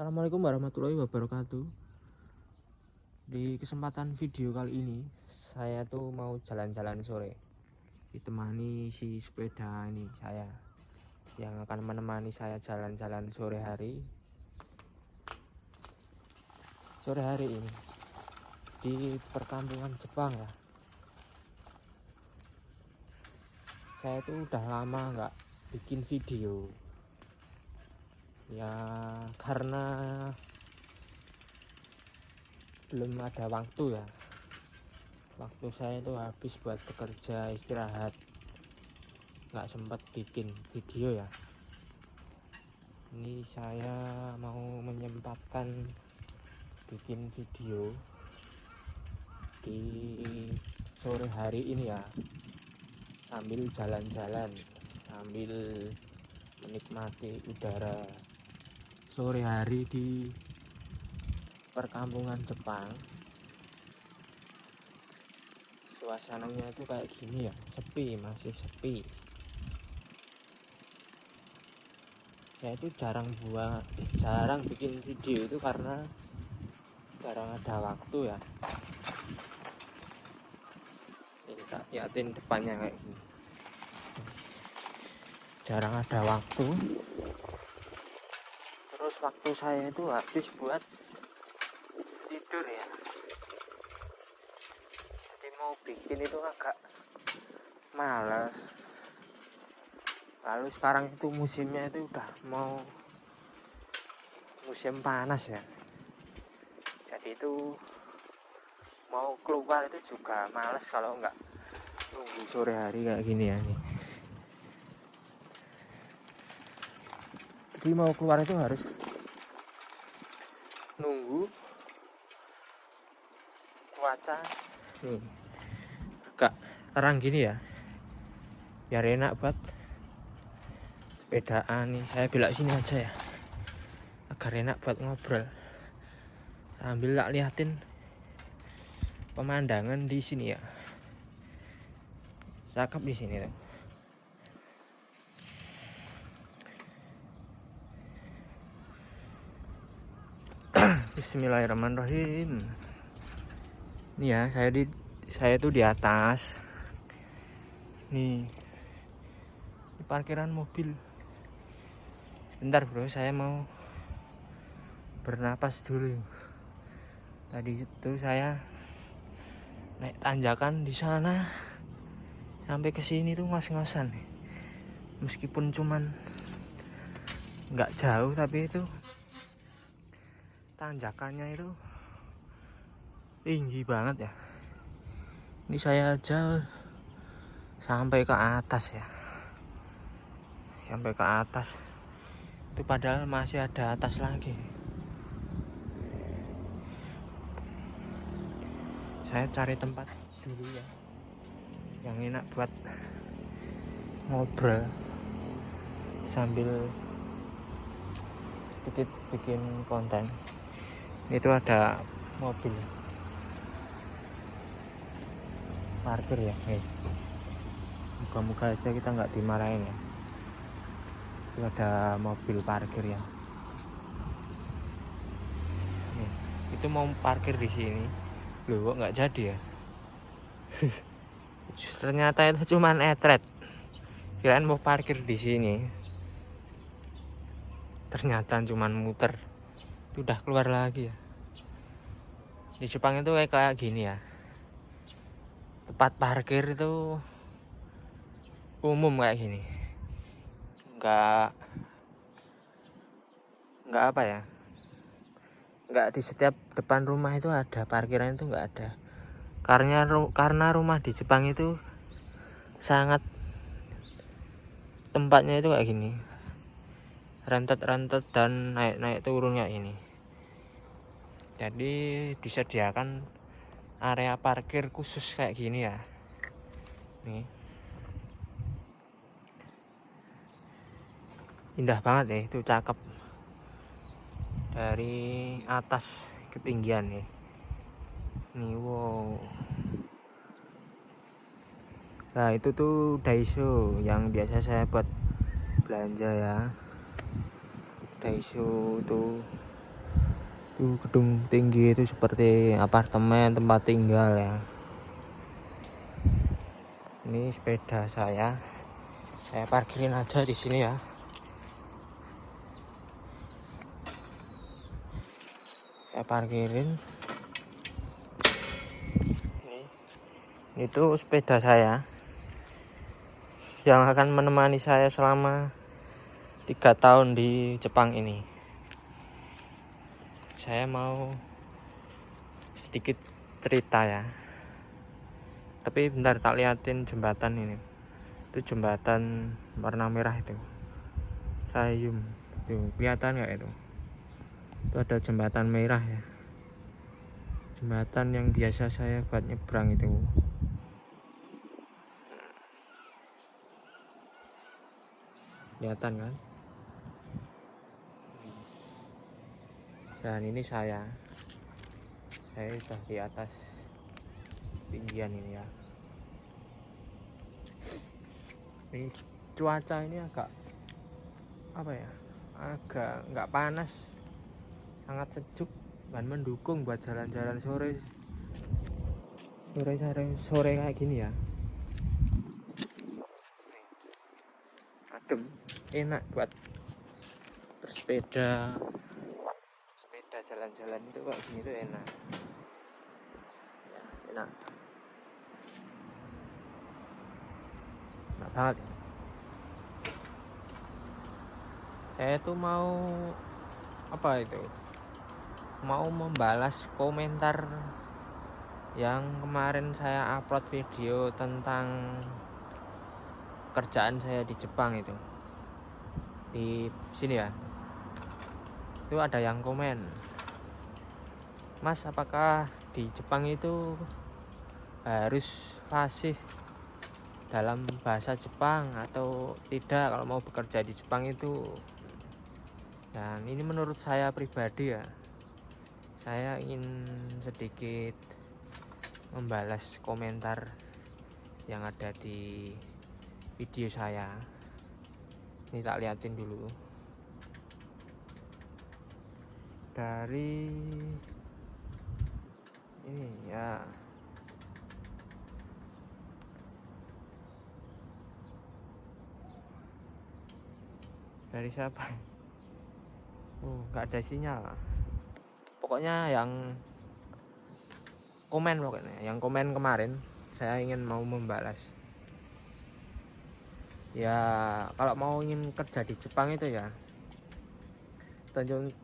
Assalamualaikum warahmatullahi wabarakatuh. Di kesempatan video kali ini saya tuh mau jalan-jalan sore, ditemani si sepeda ini saya, yang akan menemani saya jalan-jalan sore hari ini di perkampungan Jepang ya. Saya tuh udah lama nggak bikin video ya, karena belum ada waktu ya. Waktu saya itu habis buat bekerja, istirahat, nggak sempat bikin video ya. Ini saya mau menyempatkan bikin video di sore hari ini ya, sambil jalan-jalan, sambil menikmati udara sore hari di perkampungan Jepang. Suasananya itu kayak gini ya, sepi, masih sepi. Saya itu jarang bikin video itu karena jarang ada waktu ya. Ini tak liatin depannya kayak gini, jarang ada waktu. Terus waktu saya itu habis buat tidur ya, jadi mau bikin itu agak malas. Lalu sekarang itu musimnya itu udah mau musim panas ya, jadi itu mau keluar itu juga malas kalau nggak nunggu sore hari kayak gini ya nih. Jadi mau keluar itu harus nunggu cuaca nih agak terang gini ya, biar enak buat sepedaan nih. Saya belok sini aja ya, agar enak buat ngobrol sambil tak liatin pemandangan di sini ya. Cakep di sini tuh. Bismillahirrahmanirrahim. Ini ya, saya tuh di atas. Nih, ini parkiran mobil. Bentar bro, saya mau bernapas dulu. Tadi itu saya naik tanjakan di sana sampai ke sini tuh ngos-ngosan. Meskipun cuman nggak jauh, tapi itu tanjakannya itu tinggi banget ya. Ini saya aja sampai ke atas ya, sampai ke atas itu, padahal masih ada atas lagi. Saya cari tempat dulu ya yang enak buat ngobrol sambil sedikit bikin konten. Itu ada mobil parkir ya. Moga-moga aja kita nggak dimarahin ya. Itu ada mobil parkir ya. Itu mau parkir di sini, loh kok nggak jadi ya. Ternyata itu cuman etret. Kirain mau parkir di sini, ternyata cuman muter. Itu udah keluar lagi ya. Di Jepang itu kayak gini ya, tempat parkir itu umum kayak gini, nggak apa ya, nggak di setiap depan rumah itu ada parkiran, itu nggak ada. Karena rumah di Jepang itu sangat, tempatnya itu kayak gini, rentet dan naik turunnya ini. Jadi disediakan area parkir khusus kayak gini ya. Nih, indah banget ya, itu cakep dari atas ketinggian nih. Nih wow. Nah itu tuh Daiso yang biasa saya buat belanja ya. Daiso tuh Itu gedung tinggi itu seperti apartemen tempat tinggal ya. Ini sepeda saya parkirin aja di sini ya. Saya parkirin. Ini tuh sepeda saya yang akan menemani saya selama 3 tahun di Jepang ini. Saya mau sedikit cerita ya. Tapi bentar tak liatin jembatan ini. Itu jembatan warna merah itu. Sayum. Tuh, kelihatan nggak itu? Itu ada jembatan merah ya. Jembatan yang biasa saya buat nyebrang itu. Kelihatan kan? Dan ini saya sudah di atas tinggian ini ya. Ini cuaca ini agak apa ya, agak nggak panas, sangat sejuk dan mendukung buat jalan-jalan sore kayak gini ya. Adem, enak buat bersepeda, jalan-jalan itu kok gini tuh enak ya, enak banget. Saya tuh mau membalas komentar yang kemarin saya upload video tentang kerjaan saya di Jepang itu. Di sini ya, itu ada yang komen, Mas, apakah di Jepang itu harus fasih dalam bahasa Jepang atau tidak kalau mau bekerja di Jepang itu? Dan ini menurut saya pribadi ya, saya ingin sedikit membalas komentar yang ada di video saya. Ini tak liatin dulu. Dari ini ya. Dari siapa? Nggak ada sinyal. Pokoknya yang komen kemarin saya ingin mau membalas. Ya kalau mau ingin kerja di Jepang itu ya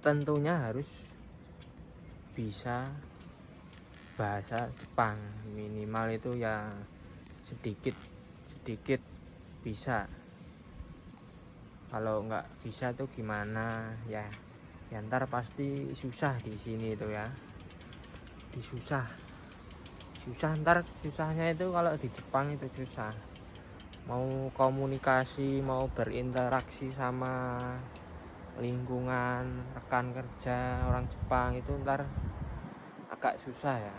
tentunya harus bisa bahasa Jepang, minimal itu ya sedikit bisa. Kalau nggak bisa tuh gimana ya, ntar pasti susah di sini itu ya. Susah ntar susahnya itu kalau di Jepang itu susah. Mau komunikasi, mau berinteraksi sama lingkungan, rekan kerja orang Jepang itu ntar agak susah ya.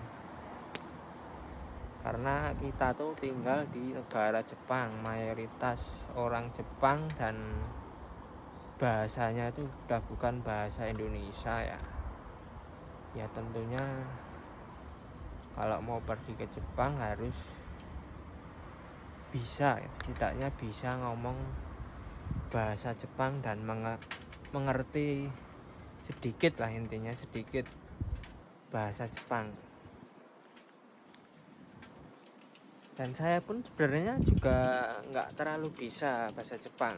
Karena kita tuh tinggal di negara Jepang, mayoritas orang Jepang, dan bahasanya itu udah bukan bahasa Indonesia ya. Ya tentunya kalau mau pergi ke Jepang harus bisa, setidaknya bisa ngomong bahasa Jepang dan mengerti sedikit lah, intinya sedikit bahasa Jepang. Dan saya pun sebenarnya juga nggak terlalu bisa bahasa Jepang.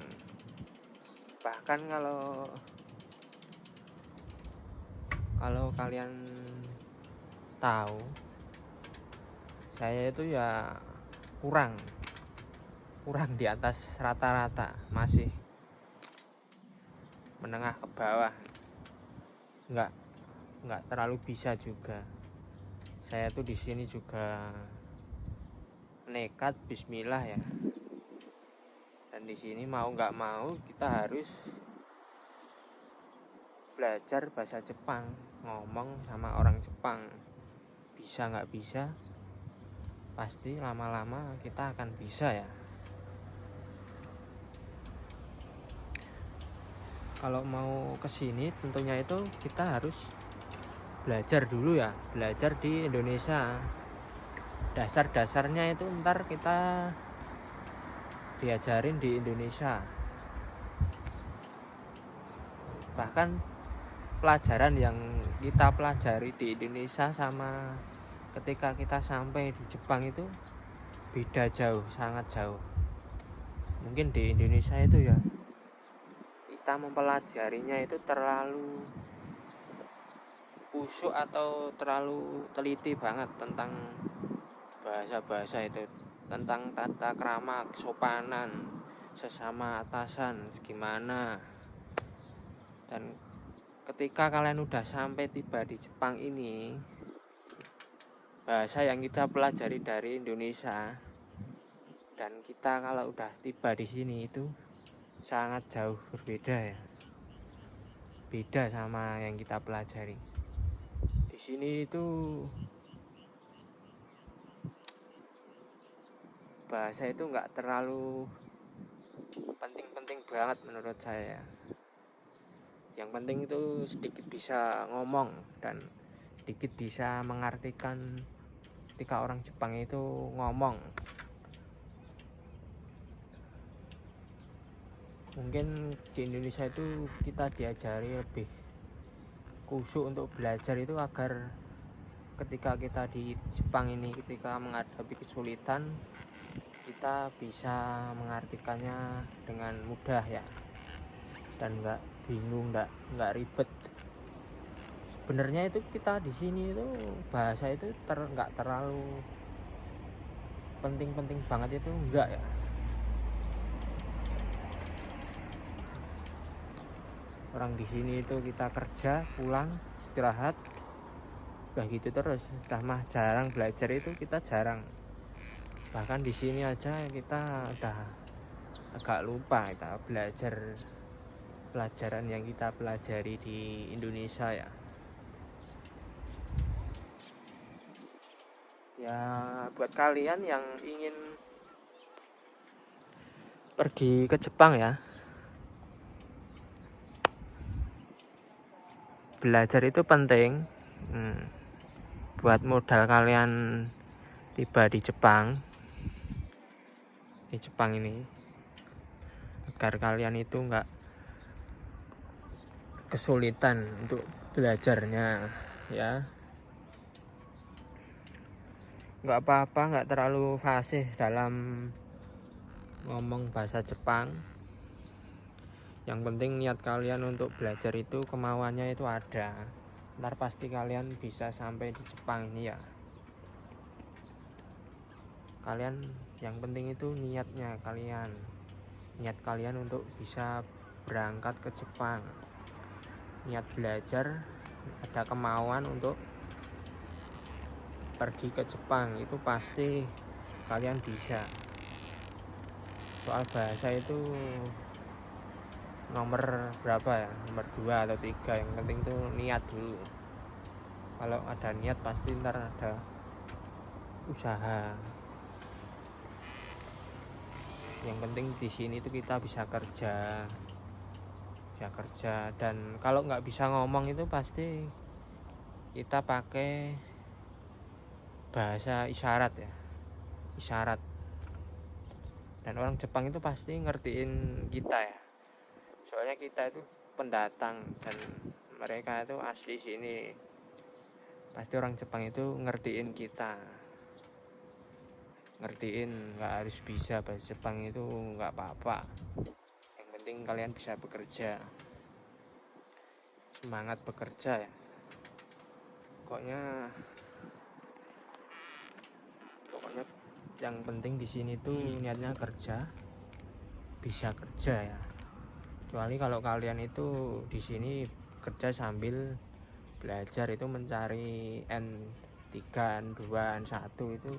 Bahkan kalau kalian tahu, saya itu ya kurang di atas rata-rata, masih menengah ke bawah, nggak terlalu bisa juga. Saya tuh di sini juga nekat bismillah ya, dan di sini mau nggak mau kita harus belajar bahasa Jepang, ngomong sama orang Jepang. Bisa nggak bisa, pasti lama-lama kita akan bisa ya. Kalau mau kesini tentunya itu kita harus belajar dulu ya, belajar di Indonesia. Dasar-dasarnya itu ntar kita diajarin di Indonesia. Bahkan pelajaran yang kita pelajari di Indonesia sama ketika kita sampai di Jepang itu beda jauh, sangat jauh. Mungkin di Indonesia itu ya kita mempelajarinya itu terlalu kusuk atau terlalu teliti banget tentang bahasa-bahasa itu, tentang tata krama, kesopanan, sesama atasan gimana. Dan ketika kalian udah sampai tiba di Jepang ini, bahasa yang kita pelajari dari Indonesia dan kita kalau udah tiba di sini itu sangat jauh berbeda ya. Beda sama yang kita pelajari. Di sini itu bahasa itu nggak terlalu penting-penting banget menurut saya. Yang penting itu sedikit bisa ngomong dan sedikit bisa mengartikan ketika orang Jepang itu ngomong. Mungkin di Indonesia itu kita diajari lebih kusuk untuk belajar itu agar ketika kita di Jepang ini, ketika menghadapi kesulitan, kita bisa mengartikannya dengan mudah ya, dan nggak bingung, nggak ribet. Sebenarnya itu kita di sini itu bahasa itu nggak terlalu penting-penting banget, itu enggak ya. Orang di sini itu kita kerja, pulang, istirahat, udah gitu terus. Udah mah jarang belajar, itu kita jarang. Bahkan di sini aja kita udah agak lupa kita belajar pelajaran yang kita pelajari di Indonesia ya. Ya buat kalian yang ingin pergi ke Jepang ya, belajar itu penting. Buat modal kalian tiba di Jepang ini, agar kalian itu nggak kesulitan untuk belajarnya ya. Nggak apa-apa, nggak terlalu fasih dalam ngomong bahasa Jepang. Yang penting niat kalian untuk belajar itu, kemauannya itu ada. Ntar pasti kalian bisa sampai di Jepang ini ya. Kalian yang penting itu niatnya kalian, niat kalian untuk bisa berangkat ke Jepang, niat belajar, ada kemauan untuk pergi ke Jepang, itu pasti kalian bisa. Soal bahasa itu nomor berapa ya, nomor 2 atau 3, yang penting tuh niat dulu. Kalau ada niat pasti ntar ada usaha. Yang penting di sini tuh kita bisa kerja, dan kalau nggak bisa ngomong itu pasti kita pakai bahasa isyarat ya, isyarat. Dan orang Jepang itu pasti ngertiin kita ya, soalnya kita itu pendatang dan mereka itu asli sini. Pasti orang Jepang itu ngertiin kita, ngertiin. Nggak harus bisa bahasa Jepang itu nggak apa-apa, yang penting kalian bisa bekerja, semangat bekerja ya. Pokoknya yang penting di sini tuh niatnya kerja, bisa kerja ya. Kecuali kalau kalian itu di sini kerja sambil belajar, itu mencari N3, N2, N1 itu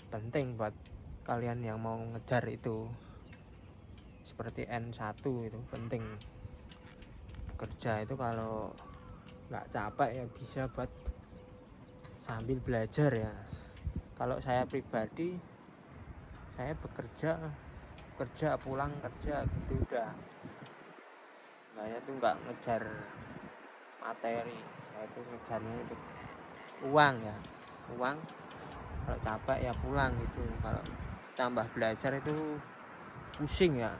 penting buat kalian yang mau ngejar itu. Seperti N1 itu penting. Kerja itu kalau nggak capek ya bisa buat sambil belajar ya. Kalau saya pribadi, saya bekerja pulang kerja gitu udah. Saya tuh nggak ngejar materi, saya itu ngejarnya itu uang ya, uang. Kalau capek ya pulang gitu, kalau tambah belajar itu pusing ya.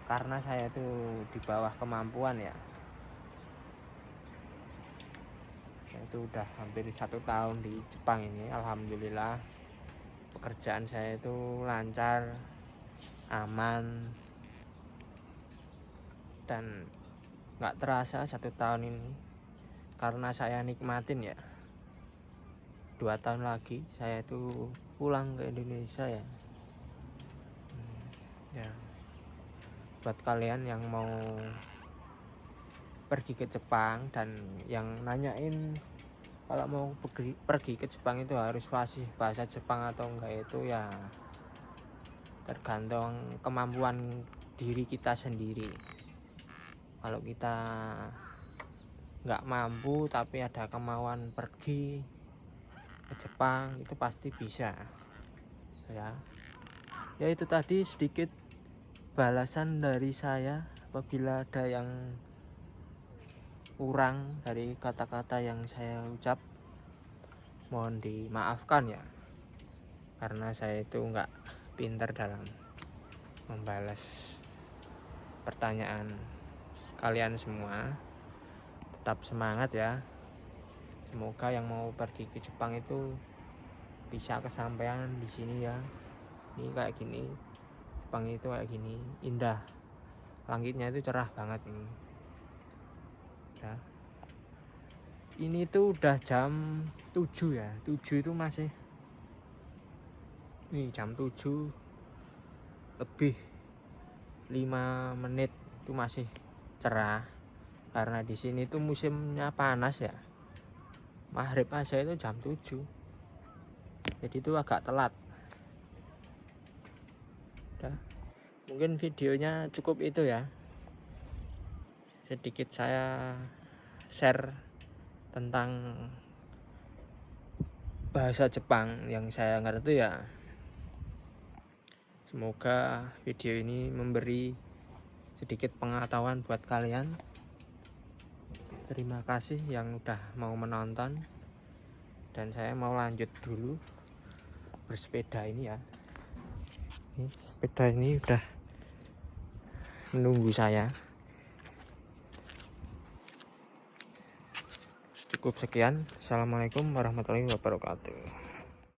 karena saya itu di bawah kemampuan ya. Saya itu udah hampir 1 tahun di Jepang ini, alhamdulillah pekerjaan saya itu lancar, aman, dan nggak terasa 1 tahun ini karena saya nikmatin ya. 2 tahun lagi saya itu pulang ke Indonesia ya. Ya, buat kalian yang mau pergi ke Jepang dan yang nanyain kalau mau pergi ke Jepang itu harus fasih bahasa Jepang atau enggak, itu ya tergantung kemampuan diri kita sendiri. Kalau kita nggak mampu tapi ada kemauan pergi ke Jepang, itu pasti bisa ya. Ya itu tadi sedikit balasan dari saya apabila ada yang kurang dari kata-kata yang saya ucap, mohon dimaafkan ya, karena saya itu nggak pintar dalam membalas pertanyaan kalian semua. Tetap semangat ya, semoga yang mau pergi ke Jepang itu bisa kesampaian di sini ya. Ini kayak gini, Jepang itu kayak gini, indah, langitnya itu cerah banget ini ya. Ini tuh udah jam 7 ya, 7 itu masih, ini jam 7 lebih 5 menit itu masih cerah, karena di sini tuh musimnya panas ya. Maghrib aja itu jam 7, jadi itu agak telat. Udah, mungkin videonya cukup itu ya, sedikit saya share tentang bahasa Jepang yang saya ngerti ya. Semoga video ini memberi sedikit pengetahuan buat kalian. Terima kasih yang udah mau menonton, dan saya mau lanjut dulu bersepeda ini ya. Ini sepeda ini udah menunggu saya. Cukup sekian. Assalamualaikum warahmatullahi wabarakatuh.